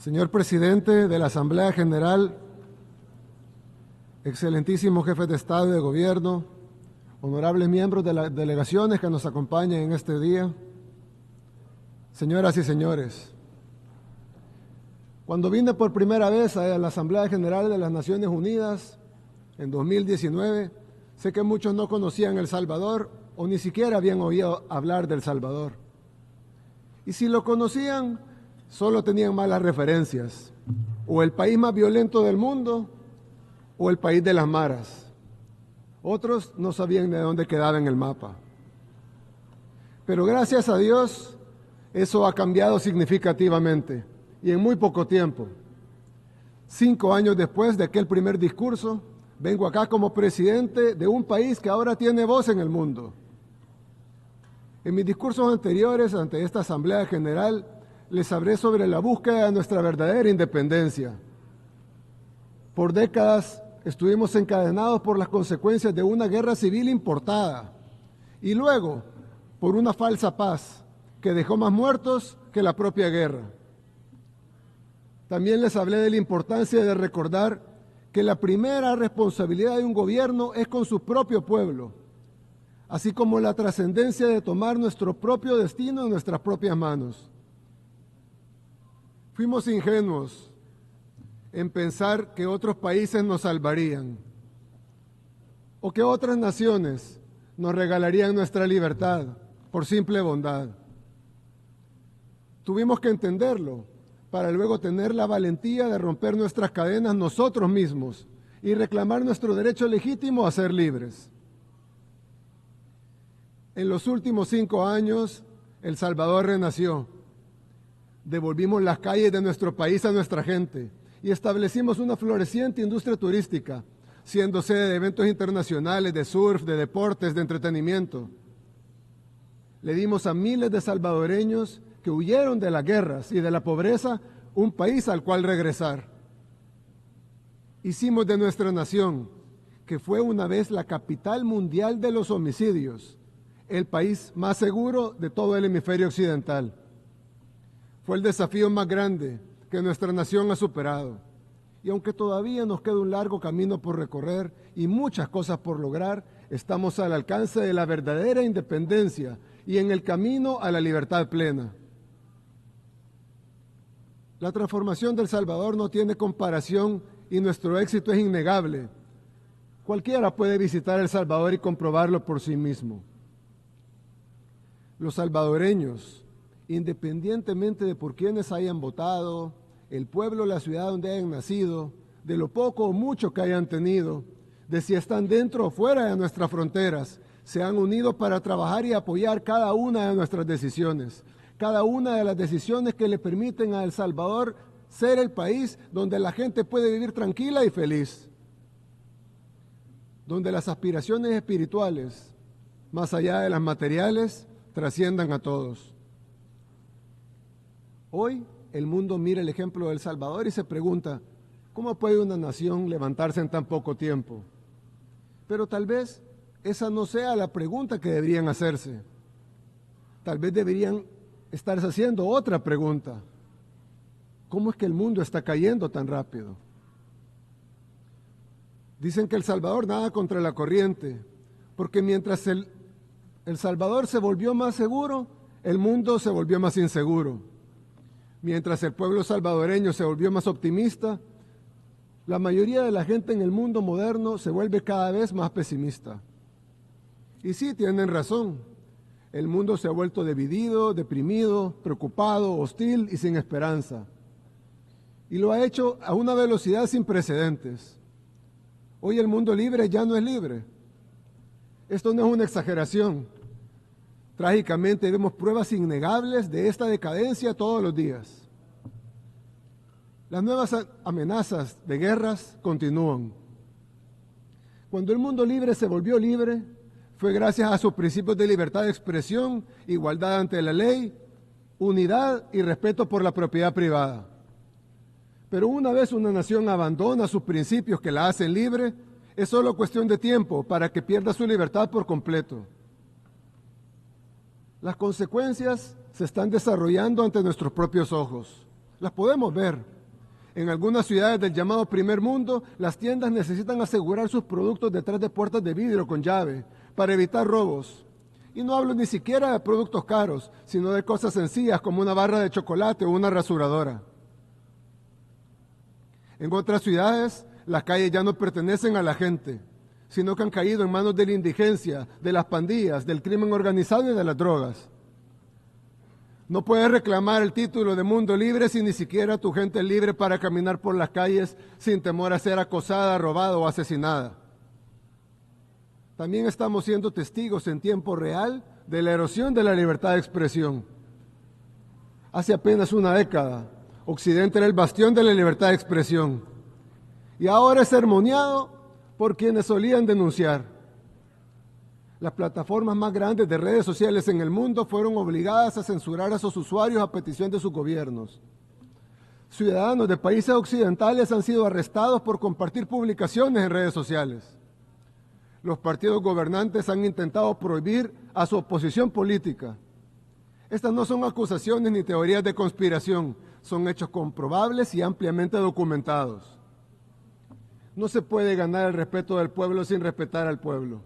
Señor presidente de la Asamblea General, excelentísimo jefe de Estado y de Gobierno, honorables miembros de las delegaciones que nos acompañan en este día, señoras y señores, cuando vine por primera vez a la Asamblea General de las Naciones Unidas en 2019, sé que muchos no conocían El Salvador o ni siquiera habían oído hablar de El Salvador. Y si lo conocían, solo tenían malas referencias, o el país más violento del mundo, o el país de las maras. Otros no sabían de dónde quedaba en el mapa. Pero gracias a Dios, eso ha cambiado significativamente, y en muy poco tiempo. 5 años después de aquel primer discurso, vengo acá como presidente de un país que ahora tiene voz en el mundo. En mis discursos anteriores ante esta Asamblea General, les hablé sobre la búsqueda de nuestra verdadera independencia. Por décadas estuvimos encadenados por las consecuencias de una guerra civil importada y luego por una falsa paz que dejó más muertos que la propia guerra. También les hablé de la importancia de recordar que la primera responsabilidad de un gobierno es con su propio pueblo, así como la trascendencia de tomar nuestro propio destino en nuestras propias manos. Fuimos ingenuos en pensar que otros países nos salvarían o que otras naciones nos regalarían nuestra libertad por simple bondad. Tuvimos que entenderlo para luego tener la valentía de romper nuestras cadenas nosotros mismos y reclamar nuestro derecho legítimo a ser libres. En los últimos 5 años, El Salvador renació. Devolvimos las calles de nuestro país a nuestra gente y establecimos una floreciente industria turística, siendo sede de eventos internacionales, de surf, de deportes, de entretenimiento. Le dimos a miles de salvadoreños que huyeron de las guerras y de la pobreza un país al cual regresar. Hicimos de nuestra nación, que fue una vez la capital mundial de los homicidios, el país más seguro de todo el hemisferio occidental. Fue el desafío más grande que nuestra nación ha superado. Y aunque todavía nos queda un largo camino por recorrer y muchas cosas por lograr, estamos al alcance de la verdadera independencia y en el camino a la libertad plena. La transformación de El Salvador no tiene comparación y nuestro éxito es innegable. Cualquiera puede visitar El Salvador y comprobarlo por sí mismo. Los salvadoreños, independientemente de por quienes hayan votado, el pueblo o la ciudad donde hayan nacido, de lo poco o mucho que hayan tenido, de si están dentro o fuera de nuestras fronteras, se han unido para trabajar y apoyar cada una de nuestras decisiones, cada una de las decisiones que le permiten a El Salvador ser el país donde la gente puede vivir tranquila y feliz, donde las aspiraciones espirituales, más allá de las materiales, trasciendan a todos. Hoy el mundo mira el ejemplo de El Salvador y se pregunta, ¿cómo puede una nación levantarse en tan poco tiempo? Pero tal vez esa no sea la pregunta que deberían hacerse. Tal vez deberían estarse haciendo otra pregunta. ¿Cómo es que el mundo está cayendo tan rápido? Dicen que El Salvador nada contra la corriente, porque mientras El Salvador se volvió más seguro, el mundo se volvió más inseguro. Mientras el pueblo salvadoreño se volvió más optimista, la mayoría de la gente en el mundo moderno se vuelve cada vez más pesimista. Y sí, tienen razón. El mundo se ha vuelto dividido, deprimido, preocupado, hostil y sin esperanza. Y lo ha hecho a una velocidad sin precedentes. Hoy el mundo libre ya no es libre. Esto no es una exageración. Trágicamente vemos pruebas innegables de esta decadencia todos los días. Las nuevas amenazas de guerras continúan. Cuando el mundo libre se volvió libre, fue gracias a sus principios de libertad de expresión, igualdad ante la ley, unidad y respeto por la propiedad privada. Pero una vez una nación abandona sus principios que la hacen libre, es solo cuestión de tiempo para que pierda su libertad por completo. Las consecuencias se están desarrollando ante nuestros propios ojos. Las podemos ver. En algunas ciudades del llamado primer mundo, las tiendas necesitan asegurar sus productos detrás de puertas de vidrio con llave para evitar robos. Y no hablo ni siquiera de productos caros, sino de cosas sencillas como una barra de chocolate o una rasuradora. En otras ciudades, las calles ya no pertenecen a la gente, sino que han caído en manos de la indigencia, de las pandillas, del crimen organizado y de las drogas. No puedes reclamar el título de mundo libre si ni siquiera tu gente es libre para caminar por las calles sin temor a ser acosada, robada o asesinada. También estamos siendo testigos en tiempo real de la erosión de la libertad de expresión. Hace apenas una década, Occidente era el bastión de la libertad de expresión y ahora es sermoneado por quienes solían denunciar. Las plataformas más grandes de redes sociales en el mundo fueron obligadas a censurar a sus usuarios a petición de sus gobiernos. Ciudadanos de países occidentales han sido arrestados por compartir publicaciones en redes sociales. Los partidos gobernantes han intentado prohibir a su oposición política. Estas no son acusaciones ni teorías de conspiración, son hechos comprobables y ampliamente documentados. No se puede ganar el respeto del pueblo sin respetar al pueblo.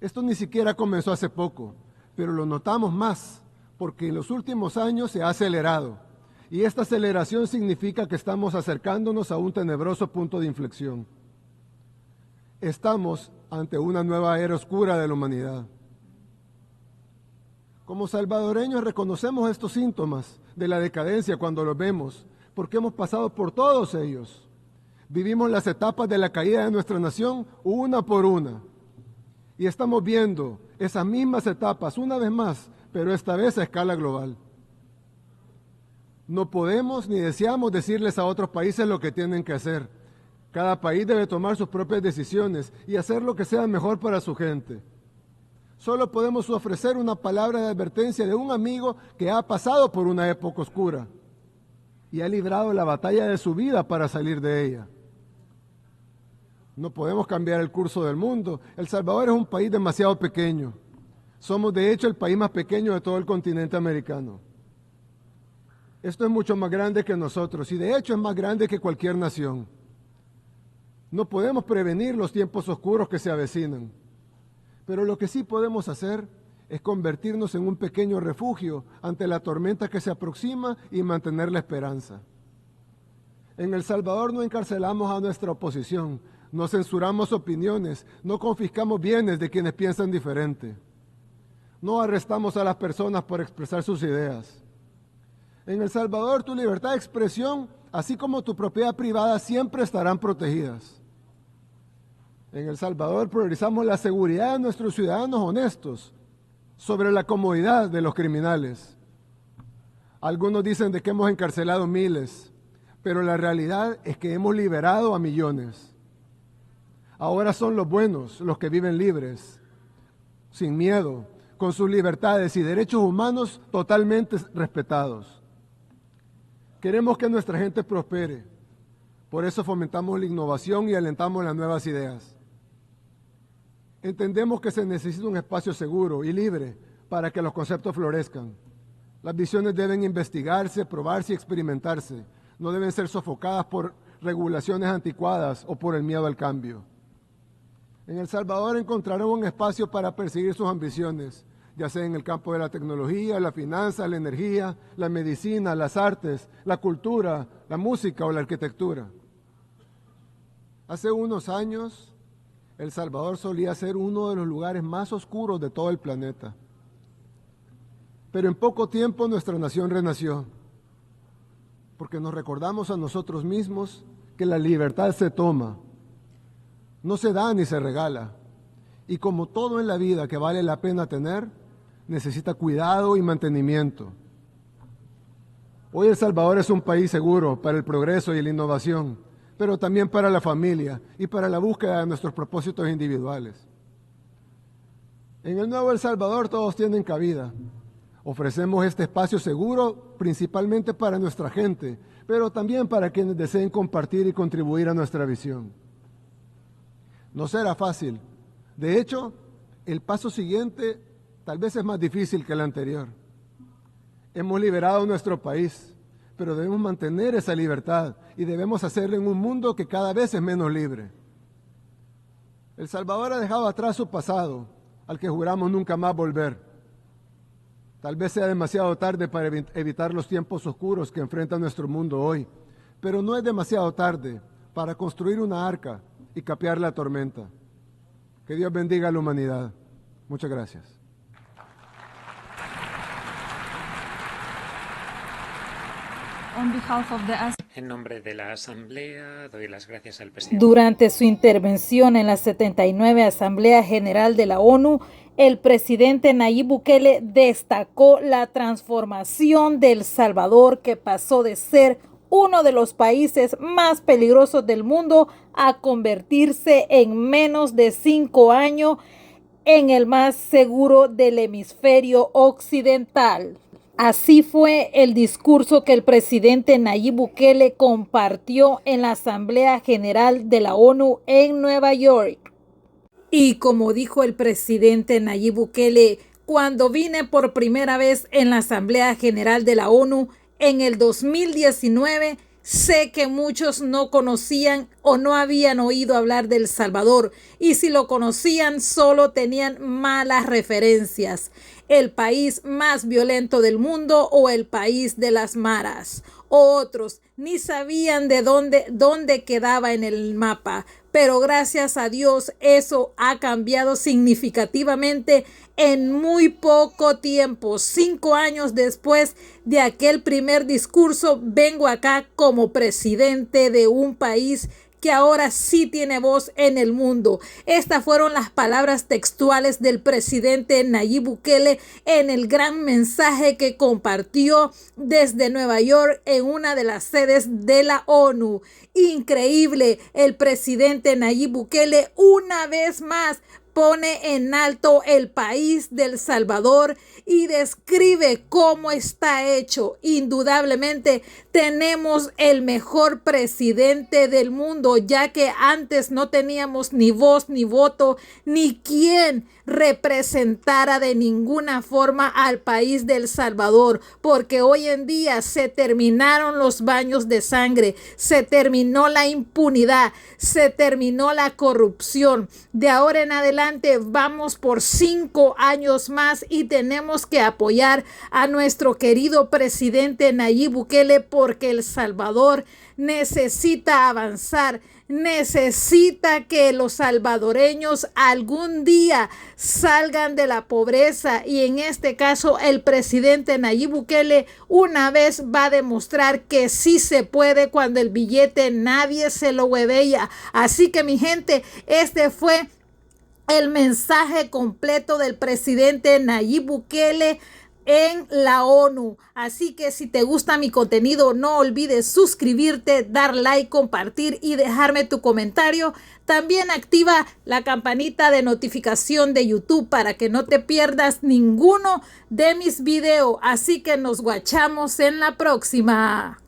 Esto ni siquiera comenzó hace poco, pero lo notamos más porque en los últimos años se ha acelerado. Y esta aceleración significa que estamos acercándonos a un tenebroso punto de inflexión. Estamos ante una nueva era oscura de la humanidad. Como salvadoreños reconocemos estos síntomas de la decadencia cuando los vemos, porque hemos pasado por todos ellos. Vivimos las etapas de la caída de nuestra nación una por una. Y estamos viendo esas mismas etapas una vez más, pero esta vez a escala global. No podemos ni deseamos decirles a otros países lo que tienen que hacer. Cada país debe tomar sus propias decisiones y hacer lo que sea mejor para su gente. Solo podemos ofrecer una palabra de advertencia de un amigo que ha pasado por una época oscura y ha librado la batalla de su vida para salir de ella. No podemos cambiar el curso del mundo. El Salvador es un país demasiado pequeño. Somos de hecho el país más pequeño de todo el continente americano. Esto es mucho más grande que nosotros y de hecho es más grande que cualquier nación. No podemos prevenir los tiempos oscuros que se avecinan, pero lo que sí podemos hacer es convertirnos en un pequeño refugio ante la tormenta que se aproxima y mantener la esperanza. En El Salvador no encarcelamos a nuestra oposición, no censuramos opiniones, no confiscamos bienes de quienes piensan diferente. No arrestamos a las personas por expresar sus ideas. En El Salvador tu libertad de expresión, así como tu propiedad privada, siempre estarán protegidas. En El Salvador priorizamos la seguridad de nuestros ciudadanos honestos sobre la comodidad de los criminales. Algunos dicen de que hemos encarcelado miles, pero la realidad es que hemos liberado a millones. Ahora son los buenos los que viven libres, sin miedo, con sus libertades y derechos humanos totalmente respetados. Queremos que nuestra gente prospere, por eso fomentamos la innovación y alentamos las nuevas ideas. Entendemos que se necesita un espacio seguro y libre para que los conceptos florezcan. Las visiones deben investigarse, probarse y experimentarse. No deben ser sofocadas por regulaciones anticuadas o por el miedo al cambio. En El Salvador encontrarán un espacio para perseguir sus ambiciones, ya sea en el campo de la tecnología, la finanza, la energía, la medicina, las artes, la cultura, la música o la arquitectura. Hace unos años, El Salvador solía ser uno de los lugares más oscuros de todo el planeta. Pero en poco tiempo nuestra nación renació, porque nos recordamos a nosotros mismos que la libertad se toma, no se da ni se regala. Y como todo en la vida que vale la pena tener, necesita cuidado y mantenimiento. Hoy El Salvador es un país seguro para el progreso y la innovación, pero también para la familia y para la búsqueda de nuestros propósitos individuales. En el nuevo El Salvador todos tienen cabida. Ofrecemos este espacio seguro principalmente para nuestra gente, pero también para quienes deseen compartir y contribuir a nuestra visión. No será fácil. De hecho, el paso siguiente tal vez es más difícil que el anterior. Hemos liberado nuestro país, pero debemos mantener esa libertad y debemos hacerlo en un mundo que cada vez es menos libre. El Salvador ha dejado atrás su pasado, al que juramos nunca más volver. Tal vez sea demasiado tarde para evitar los tiempos oscuros que enfrenta nuestro mundo hoy, pero no es demasiado tarde para construir una arca y capear la tormenta. Que Dios bendiga a la humanidad. Muchas gracias. En nombre de la Asamblea, doy las gracias al presidente. Durante su intervención en la 79 Asamblea General de la ONU, el presidente Nayib Bukele destacó la transformación de El Salvador, que pasó de ser uno de los países más peligrosos del mundo a convertirse en menos de 5 años en el más seguro del hemisferio occidental. Así fue el discurso que el presidente Nayib Bukele compartió en la Asamblea General de la ONU en Nueva York. Y como dijo el presidente Nayib Bukele, cuando vine por primera vez en la Asamblea General de la ONU en el 2019, sé que muchos no conocían o no habían oído hablar de El Salvador, y si lo conocían solo tenían malas referencias. El país más violento del mundo o el país de las maras. Otros ni sabían de dónde quedaba en el mapa, pero gracias a Dios eso ha cambiado significativamente en muy poco tiempo. 5 años después de aquel primer discurso, vengo acá como presidente de un país que ahora sí tiene voz en el mundo. Estas fueron las palabras textuales del presidente Nayib Bukele en el gran mensaje que compartió desde Nueva York en una de las sedes de la ONU. Increíble, el presidente Nayib Bukele una vez más pone en alto el país de El Salvador y describe cómo está hecho. Indudablemente tenemos el mejor presidente del mundo, ya que antes no teníamos ni voz ni voto, ni quien representara de ninguna forma al país de El Salvador, porque hoy en día se terminaron los baños de sangre, se terminó la impunidad, se terminó la corrupción. De ahora en adelante vamos por 5 años más y tenemos que apoyar a nuestro querido presidente Nayib Bukele, porque El Salvador necesita avanzar, necesita que los salvadoreños algún día salgan de la pobreza, y en este caso el presidente Nayib Bukele una vez va a demostrar que sí se puede cuando el billete nadie se lo huevea. Así que mi gente, este fue el mensaje completo del presidente Nayib Bukele en la ONU. Así que si te gusta mi contenido, no olvides suscribirte, dar like, compartir y dejarme tu comentario. También activa la campanita de notificación de YouTube para que no te pierdas ninguno de mis videos. Así que nos guachamos en la próxima.